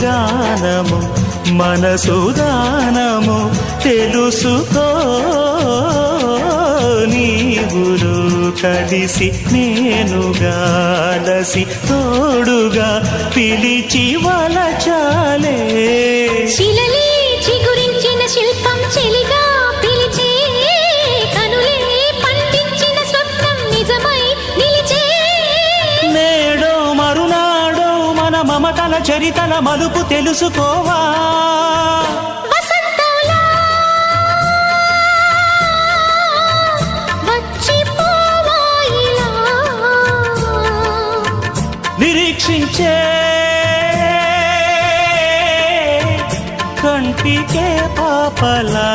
గానము మనసుదానము తెలుసుకో నీవులు కలిసి నేనుగాలసి తోడుగా పిలిచి వలచాలే శిలలే చిగురించిన శిల్పం చెలిగా పిలిచే కనులే పండించిన స్వప్నం నిజమై నిలిచే నేడో మరునాడో మన మమతల చరితల మలుపు తెలుసుకోవా వసంతంలా వచ్చిపోవా ఇలా నిరీక్షించే కంటికే పాపలా